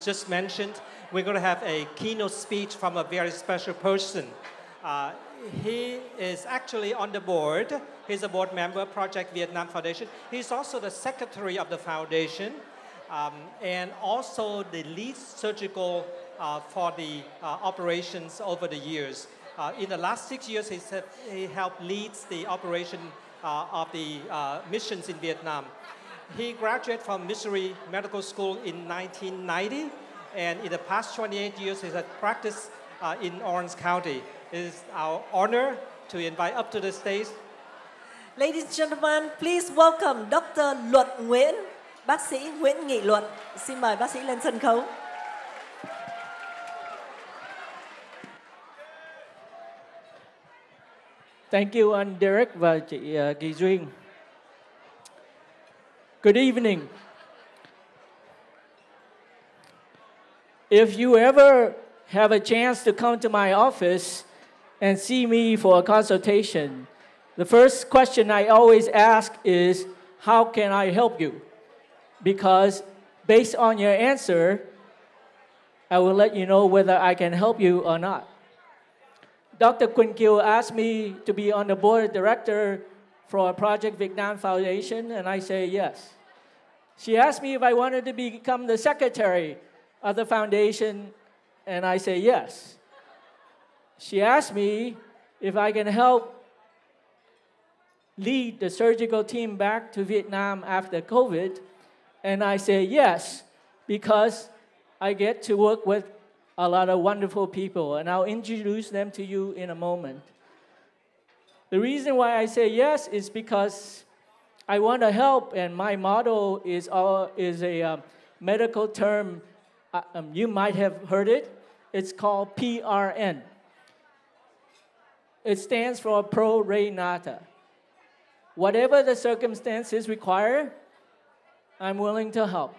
just mentioned, we're going to have a keynote speech from a very special person. Uh, he is actually on the board. He's a board member, Project Vietnam Foundation. He's also the secretary of the foundation and also the lead surgical for the operations over the years. In the last 6 years, he helped lead the operation of the missions in Vietnam. He graduated from Missouri Medical School in 1990, and in the past 28 years, he has practiced in Orange County. It is our honor to invite up to the stage. Ladies and gentlemen, please welcome Dr. Luan Nguyen, bác sĩ Nguyễn Nghị Luận. Xin mời bác sĩ lên sân khấu. Thank you, anh Derek và chị Kỳ Duyên. Good evening. If you ever have a chance to come to my office and see me for a consultation, the first question I always ask is, how can I help you? Because based on your answer, I will let you know whether I can help you or not. Dr. Quỳnh Kiều asked me to be on the board of director for Project Vietnam Foundation, and I say yes. She asked me if I wanted to become the secretary of the foundation, and I say yes. She asked me if I can help lead the surgical team back to Vietnam after COVID, and I say yes, because I get to work with a lot of wonderful people, and I'll introduce them to you in a moment. The reason why I say yes is because I want to help, and my motto is a medical term. You might have heard it. It's called PRN. It stands for pro re nata. Whatever the circumstances require, I'm willing to help.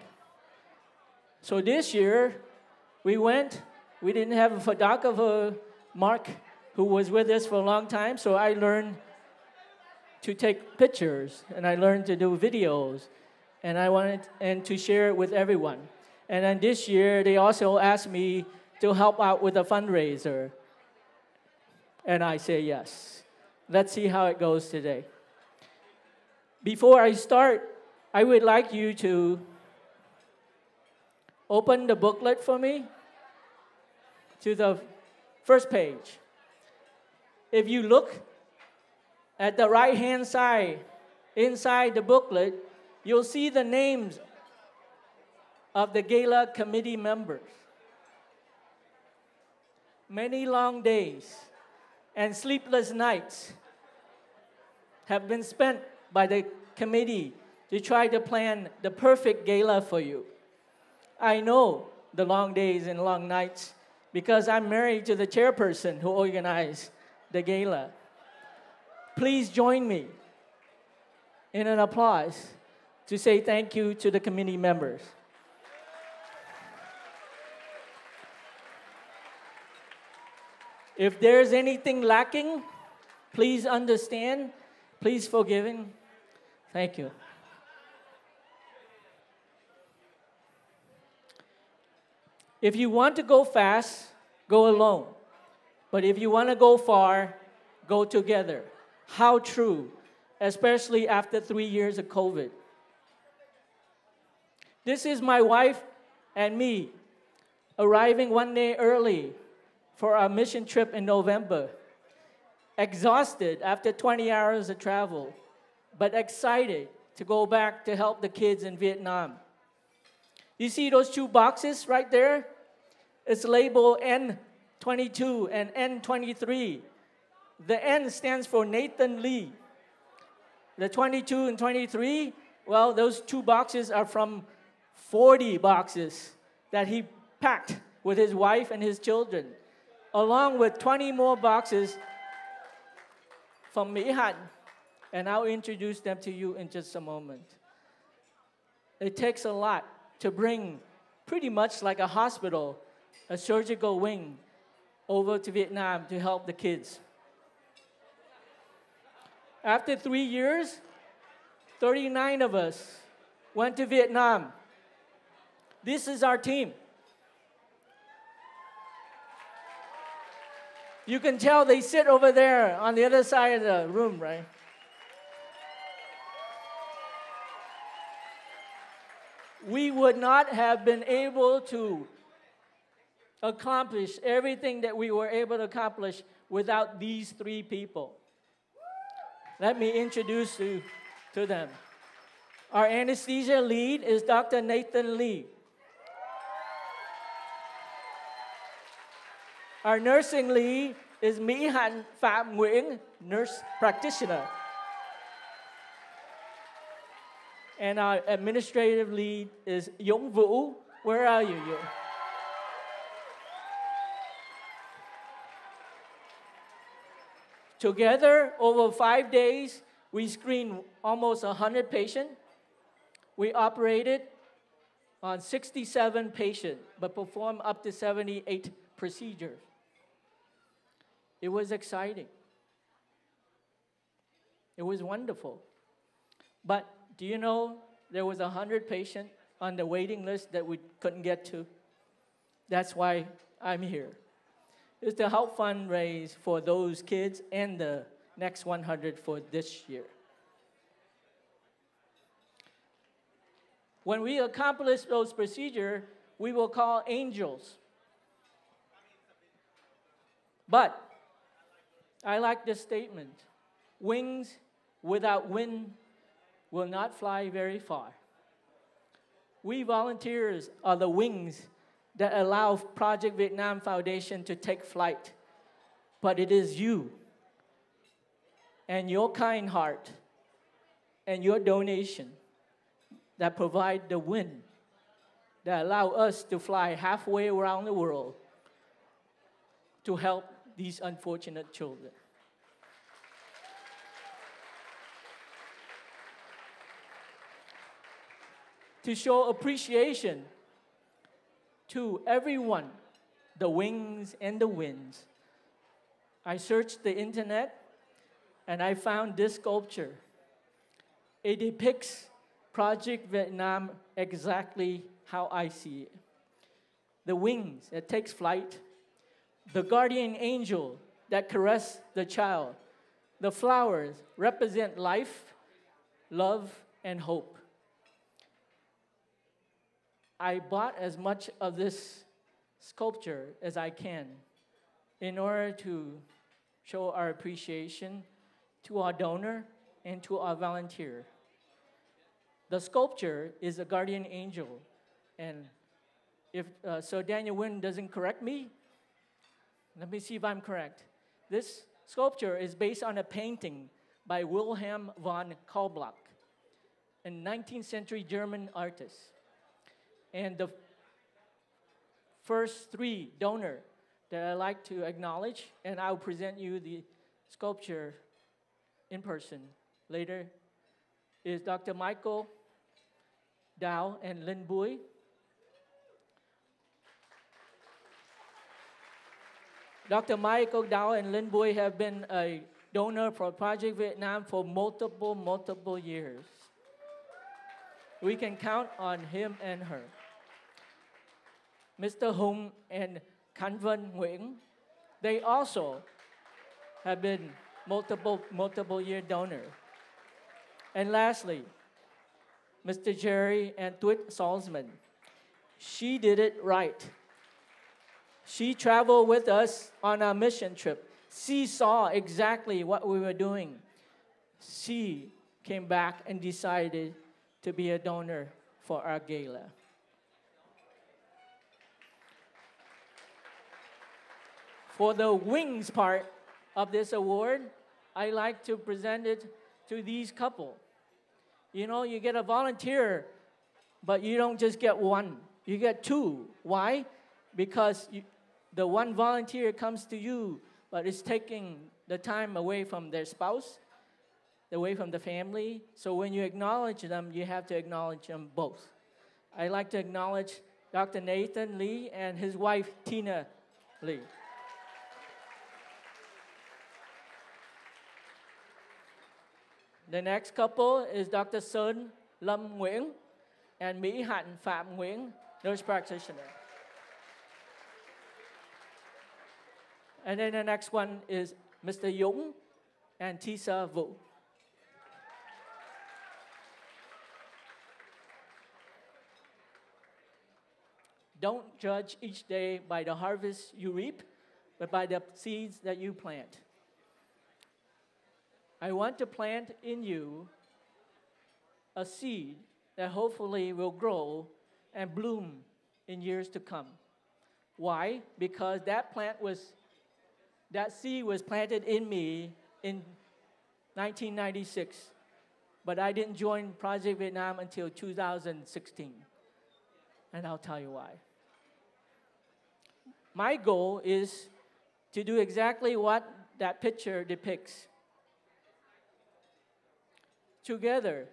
So this year, we didn't have a photographer, Mark, who was with us for a long time, so I learned to take pictures, and I learned to do videos, and I wanted to share it with everyone. And then this year, they also asked me to help out with a fundraiser, and I say yes. Let's see how it goes today. Before I start, I would like you to open the booklet for me to the first page. If you look at the right-hand side, inside the booklet, you'll see the names of the Gala committee members. Many long days and sleepless nights have been spent by the committee to try to plan the perfect gala for you. I know the long days and long nights because I'm married to the chairperson who organized the gala. Please join me in an applause to say thank you to the committee members. If there's anything lacking, please understand, please forgive him. Thank you. If you want to go fast, go alone. But if you want to go far, go together. How true, especially after 3 years of COVID. This is my wife and me arriving one day early for our mission trip in November. Exhausted after 20 hours of travel, but excited to go back to help the kids in Vietnam. You see those two boxes right there? It's labeled N22 and N23. The N stands for Nathan Lee. The 22 and 23, well, those two boxes are from 40 boxes that he packed with his wife and his children, along with 20 more boxes from Mỹ Hạnh, and I'll introduce them to you in just a moment. It takes a lot to bring, pretty much like a hospital, a surgical wing, over to Vietnam to help the kids. After 3 years, 39 of us went to Vietnam. This is our team. You can tell they sit over there on the other side of the room, right? We would not have been able to accomplish everything that we were able to accomplish without these three people. Let me introduce you to them. Our anesthesia lead is Dr. Nathan Lee. Our nursing lead is Mỹ Hạnh Phạm Nguyễn, nurse practitioner. And our administrative lead is Dũng Vũ. Where are you, Dũng? Together, over 5 days, we screened almost 100 patients. We operated on 67 patients, but performed up to 78 procedures. It was exciting. It was wonderful. But do you know there was 100 patients on the waiting list that we couldn't get to? That's why I'm here. It's to help fundraise for those kids and the next 100 for this year. When we accomplish those procedures, we will call angels. But I like this statement. Wings without wind will not fly very far. We volunteers are the wings that allow Project Vietnam Foundation to take flight. But it is you and your kind heart and your donation that provide the wind that allow us to fly halfway around the world to help these unfortunate children. To show appreciation to everyone, the wings and the winds, I searched the internet and I found this sculpture. It depicts Project Vietnam exactly how I see it. The wings that takes flight, the guardian angel that caresses the child, the flowers represent life, love, and hope. I bought as much of this sculpture as I can in order to show our appreciation to our donor and to our volunteer. The sculpture is a guardian angel, and if Sir Daniel Nguyen doesn't correct me, let me see if I'm correct. This sculpture is based on a painting by Wilhelm von Kaulbach, a 19th century German artist. And the first three donors that I'd like to acknowledge, and I'll present you the sculpture in person later, is Dr. Michael Dow and Linh Bui. Dr. Michael Dow and Linh Bui have been a donor for Project Vietnam for multiple years. We can count on him and her. Mr. Hùng and Canvan Nguyễn, they also have been multiple year donors. And lastly, Mr. Jerry and Tuyết Salzman. She did it right. She traveled with us on our mission trip. She saw exactly what we were doing. She came back and decided to be a donor for our gala. For the wings part of this award, I like to present it to these couple. You know, you get a volunteer, but you don't just get one. You get two. Why? Because the one volunteer comes to you, but it's taking the time away from their spouse, away from the family. So when you acknowledge them, you have to acknowledge them both. I like to acknowledge Dr. Nathan Lee and his wife, Tina Lee. The next couple is Dr. Sơn Lâm Nguyễn and Mỹ Hạnh Phạm Nguyễn, nurse practitioner. And then the next one is Mr. Yung and Tisa Vo. Don't judge each day by the harvest you reap, but by the seeds that you plant. I want to plant in you a seed that hopefully will grow and bloom in years to come. Why? Because that seed was planted in me in 1996, but I didn't join Project Vietnam until 2016, and I'll tell you why. My goal is to do exactly what that picture depicts. Together,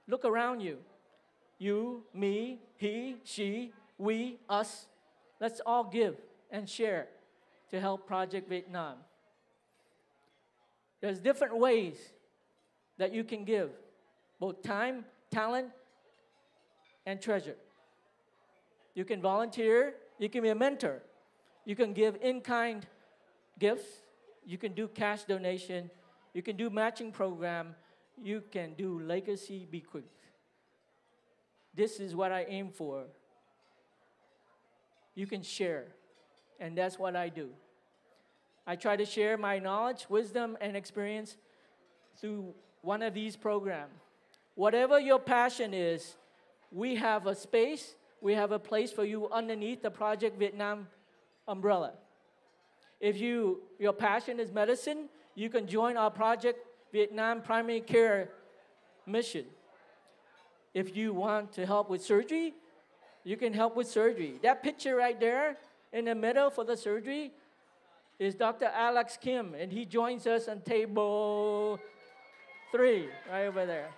look around you. You, me, he, she, we, us. Let's all give and share to help Project Vietnam. There's different ways that you can give, both time, talent, and treasure. You can volunteer, you can be a mentor, you can give in-kind gifts, you can do cash donation, you can do matching program, you can do legacy bequeath. This is what I aim for. You can share, and that's what I do. I try to share my knowledge, wisdom, and experience through one of these programs. Whatever your passion is, we have a space, we have a place for you underneath the Project Vietnam umbrella. If your passion is medicine, you can join our Project Vietnam Primary Care mission. If you want to help with surgery, you can help with surgery. That picture right there in the middle for the surgery is Dr. Alex Kim, and he joins us on table 3, right over there.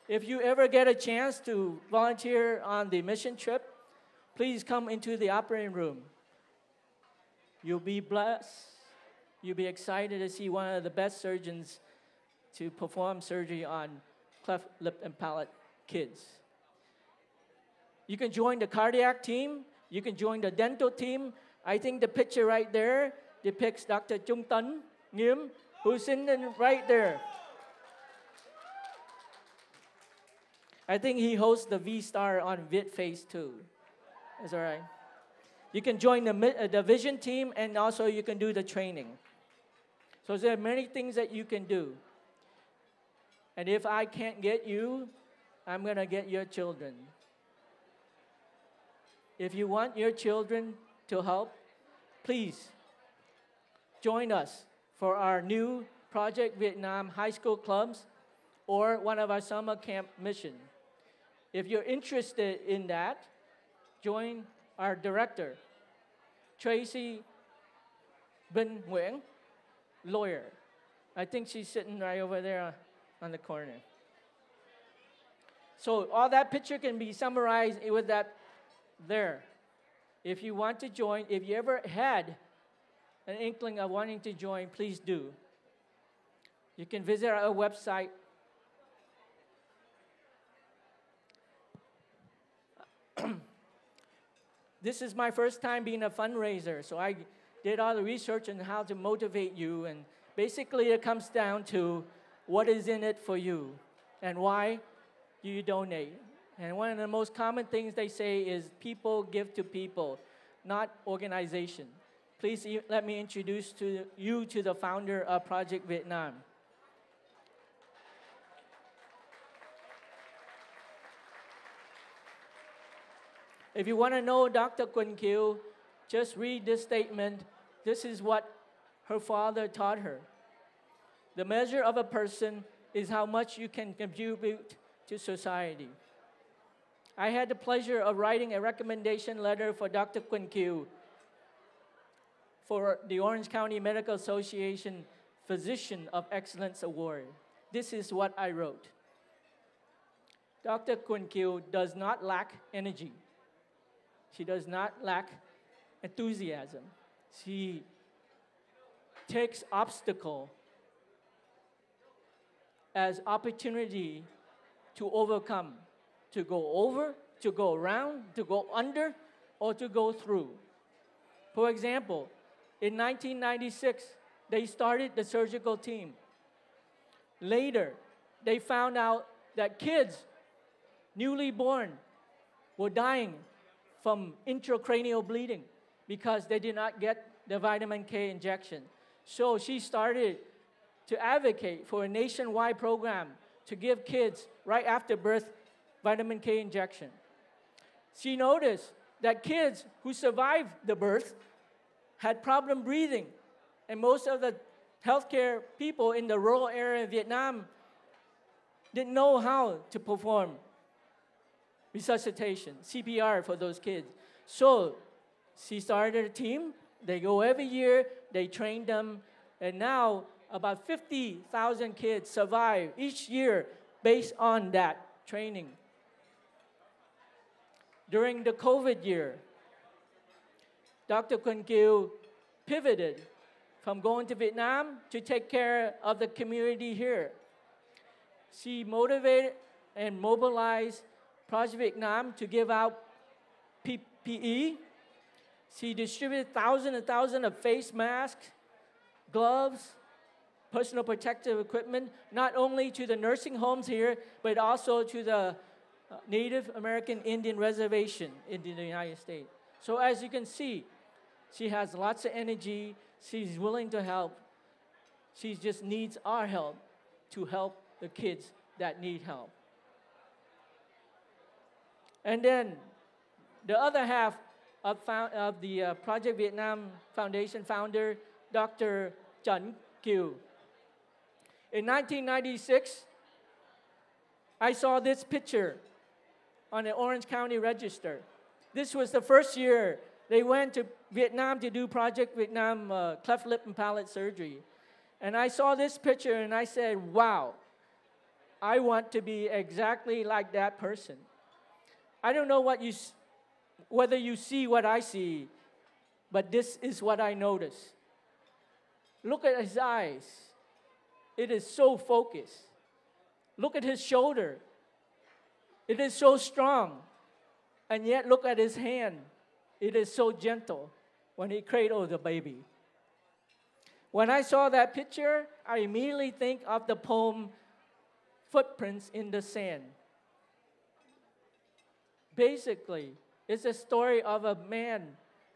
If you ever get a chance to volunteer on the mission trip, please come into the operating room. You'll be blessed. You'll be excited to see one of the best surgeons to perform surgery on cleft lip and palate kids. You can join the cardiac team. You can join the dental team. I think the picture right there depicts Dr. Trung Tân Nguyen, who's sitting right there. I think he hosts the V-Star on VidFace too. That's all right. You can join the vision team, and also you can do the training. So there are many things that you can do. And if I can't get you, I'm going to get your children. If you want your children to help, please join us for our new Project Vietnam high school clubs or one of our summer camp missions. If you're interested in that, join our director, Tracy Luan Nguyen, lawyer. I think she's sitting right over there on the corner. So all that picture can be summarized with that there. If you want to join, if you ever had an inkling of wanting to join, please do. You can visit our website. This is my first time being a fundraiser, so I did all the research on how to motivate you, and basically it comes down to what is in it for you and why you donate. And one of the most common things they say is people give to people, not organization. Please let me introduce you to the founder of Project Vietnam. If you want to know Dr. Quỳnh Kiều, just read this statement. This is what her father taught her. The measure of a person is how much you can contribute to society. I had the pleasure of writing a recommendation letter for Dr. Quỳnh Kiều for the Orange County Medical Association Physician of Excellence Award. This is what I wrote. Dr. Quỳnh Kiều does not lack energy. She does not lack enthusiasm. She takes obstacle as opportunity to overcome, to go over, to go around, to go under, or to go through. For example, in 1996, they started the surgical team. Later, they found out that kids, newly born, were dying from intracranial bleeding because they did not get the vitamin K injection. So she started to advocate for a nationwide program to give kids right after birth vitamin K injection. She noticed that kids who survived the birth had problem breathing, and most of the healthcare people in the rural area of Vietnam didn't know how to perform resuscitation, CPR for those kids. So she started a team. They go every year, they train them, and now about 50,000 kids survive each year based on that training. During the COVID year, Dr. Nguyen Kieu pivoted from going to Vietnam to take care of the community here. She motivated and mobilized Project Vietnam to give out PPE. She distributed thousands and thousands of face masks, gloves, personal protective equipment, not only to the nursing homes here, but also to the Native American Indian reservation in the United States. So as you can see, she has lots of energy. She's willing to help. She just needs our help to help the kids that need help. And then the other half of the Project Vietnam Foundation founder, Dr. Trần Kiều. In 1996, I saw this picture on the Orange County Register. This was the first year they went to Vietnam to do Project Vietnam cleft lip and palate surgery. And I saw this picture and I said, wow, I want to be exactly like that person. I don't know whether you see what I see, but this is what I notice. Look at his eyes. It is so focused. Look at his shoulder. It is so strong. And yet look at his hand. It is so gentle when he cradles the baby. When I saw that picture, I immediately think of the poem Footprints in the Sand. Basically, it's a story of a man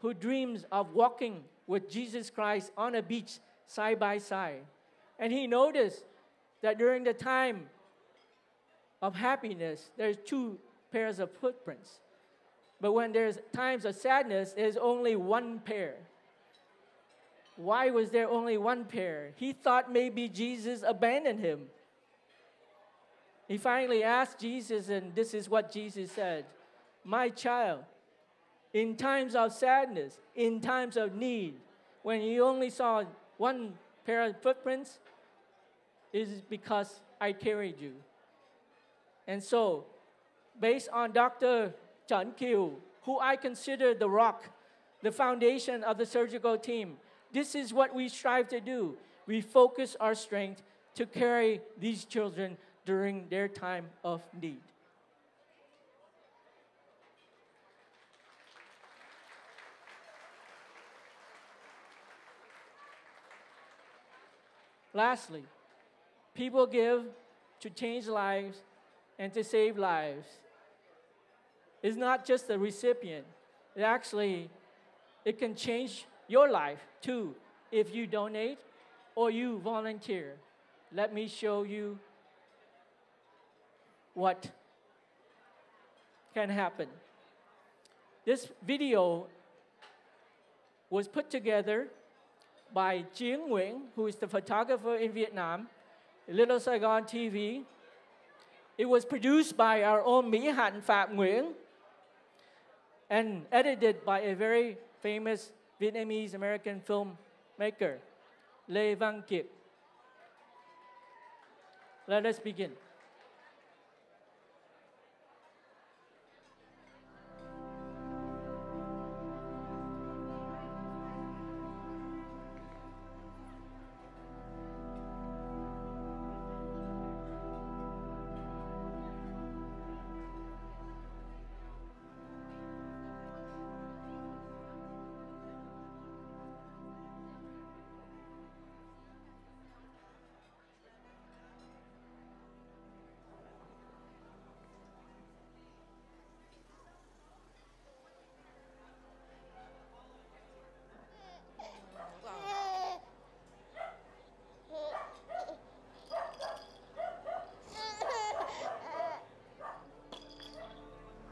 who dreams of walking with Jesus Christ on a beach side by side. And he noticed that during the time of happiness, there's two pairs of footprints. But when there's times of sadness, there's only one pair. Why was there only one pair? He thought maybe Jesus abandoned him. He finally asked Jesus, and this is what Jesus said: "My child, in times of sadness, in times of need, when you only saw one pair of footprints, it is because I carried you." And so, based on Dr. Trần Kiều, who I consider the rock, the foundation of the surgical team, this is what we strive to do. We focus our strength to carry these children during their time of need. Lastly, people give to change lives and to save lives. It's not just the recipient. It can change your life too if you donate or you volunteer. Let me show you what can happen. This video was put together by Luan Nguyen, who is the photographer in Vietnam, Little Saigon TV. It was produced by our own Mỹ Hạn Phạm Nguyễn and edited by a very famous Vietnamese American filmmaker, Lê Văn Kiệt. Let us begin.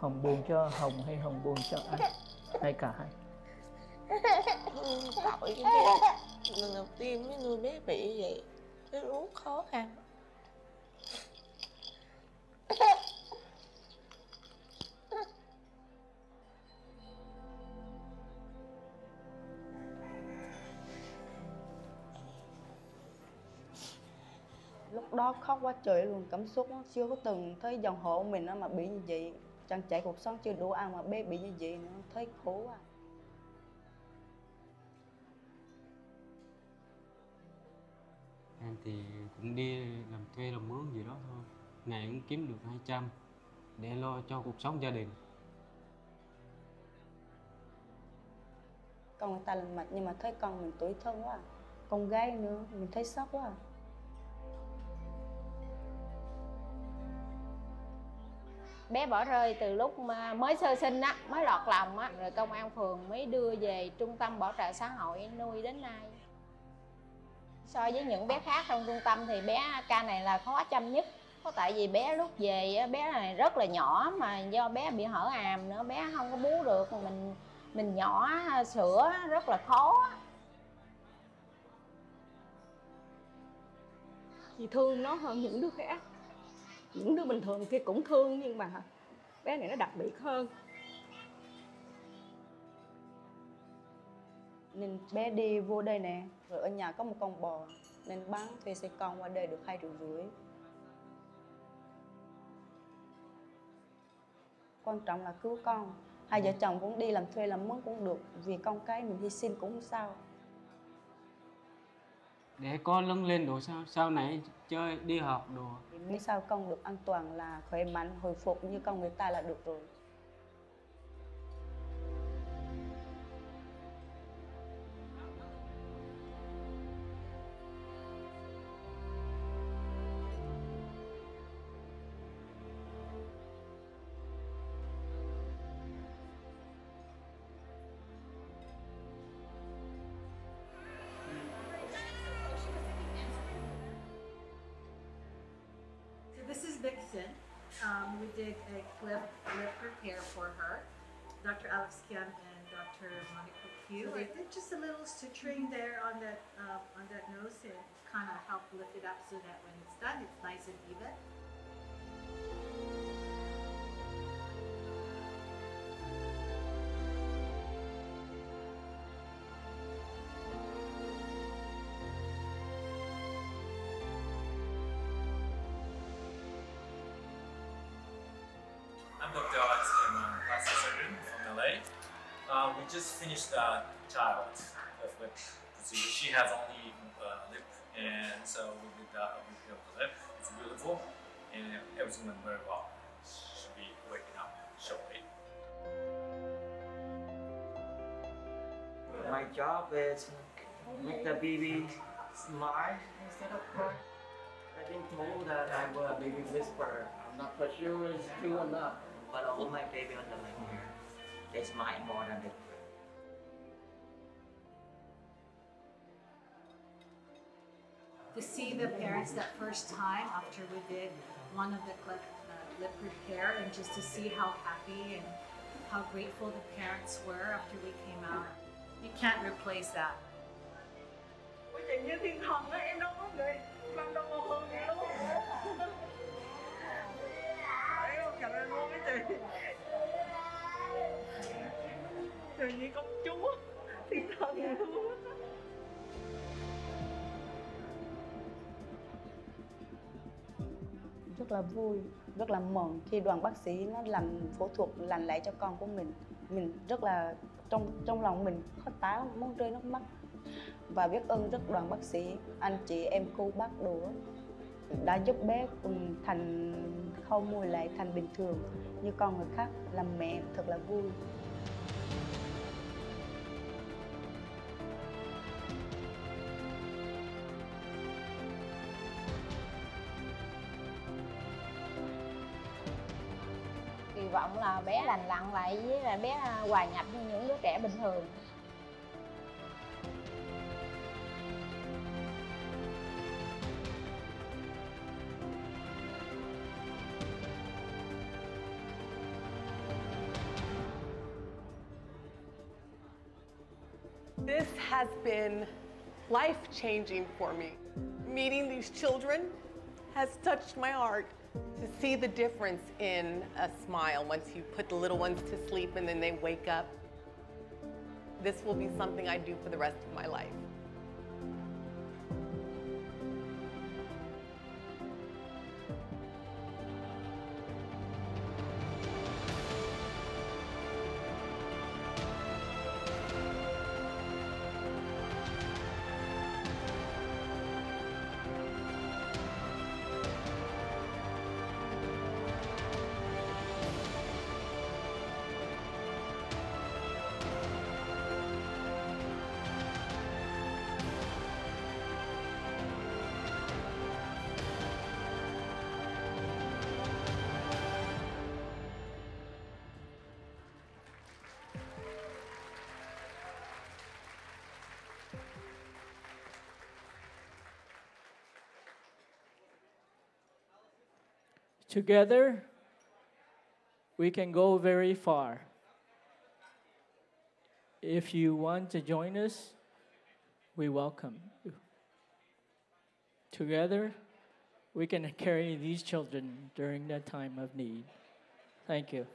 Hồng buồn cho Hồng hay Hồng buồn cho anh? Hay cả hai? Tội cái bé. Lần đầu tiên mới nuôi bé bị vậy. Nó rất khó khăn. Lúc đó khóc quá trời luôn, cảm xúc nó chưa có từng thấy dòng họ mình mà bị như vậy. Trang trải cuộc sống chưa đủ ăn mà bé bị như vậy nữa, thấy khổ quá. Em thì cũng đi làm thuê làm mướn gì đó thôi, ngày cũng kiếm được 200 để lo cho cuộc sống gia đình. Con người ta làm mặt nhưng mà thấy con mình tủi thân quá, con gái nữa mình thấy sốc quá. Bé bỏ rơi từ lúc mà mới sơ sinh á, mới lọt lòng á, rồi công an phường mới đưa về trung tâm bảo trợ xã hội nuôi đến nay. So với những bé khác trong trung tâm thì bé ca này là khó chăm nhất. Có tại vì bé lúc về bé này rất là nhỏ mà do bé bị hở àm nữa, bé không có bú được, mình nhỏ sữa rất là khó. Chị thương nó hơn những đứa khác. Những đứa bình thường kia cũng thương nhưng mà bé này nó đặc biệt hơn. Nên bé đi vô đây nè, rồi ở nhà có một con bò nên bán thuê xe con qua đây được 2,5 triệu. Quan trọng là cứu con. Hai vợ chồng cũng đi làm thuê làm mướn cũng được, vì con cái mình hy sinh cũng không sao. Để con lớn lên rồi sau này chơi đi học đồ. Miễn sao con được an toàn là khỏe mạnh, hồi phục như con người ta là được rồi. This is Vixen. We did a lip repair for her. Dr. Alex Kian and Dr. Monica Pugh. So they did just a little suturing there on that nose and kind of help lift it up so that when it's done, it's nice and even. I'm Dr. Alex Kim, I'm a plastic surgeon from LA. We just finished a child lip procedure. She has only lip, and so we did a repair of the lip. It's beautiful, and everything went very well. She'll be waking up shortly. My job is make the baby smile instead of cry. I've been told that I'm a baby whisperer. I'm not for sure it's true or not. But I hold my baby under my hair. They smile more than they cry. To see the parents that first time after we did one of the lip repair, and just to see how happy and how grateful the parents were after we came out. You can't replace that. Chị như thiên thần đó, em đâu có người làm đâu mà hơn vậy luôn. Thấy không, cảm ơn luôn cái chị. Trời như công chúa, thiên thần luôn. Rất là vui, rất là mừng khi đoàn bác sĩ nó làm phẫu thuật lành lại cho con của mình. Mình rất là trong lòng mình khó tả, muốn rơi nước mắt. Và biết ơn rất đoàn bác sĩ, anh chị em cô bác đồ đã giúp bé thành khâu môi lại thành bình thường như con người khác. Làm mẹ thật là vui. Kỳ vọng là bé lành lặn lại với là bé hòa nhập như những đứa trẻ bình thường. This has been life-changing for me. Meeting these children has touched my heart. To see the difference in a smile once you put the little ones to sleep and then they wake up. This will be something I do for the rest of my life. Together, we can go very far. If you want to join us, we welcome you. Together, we can carry these children during that time of need. Thank you.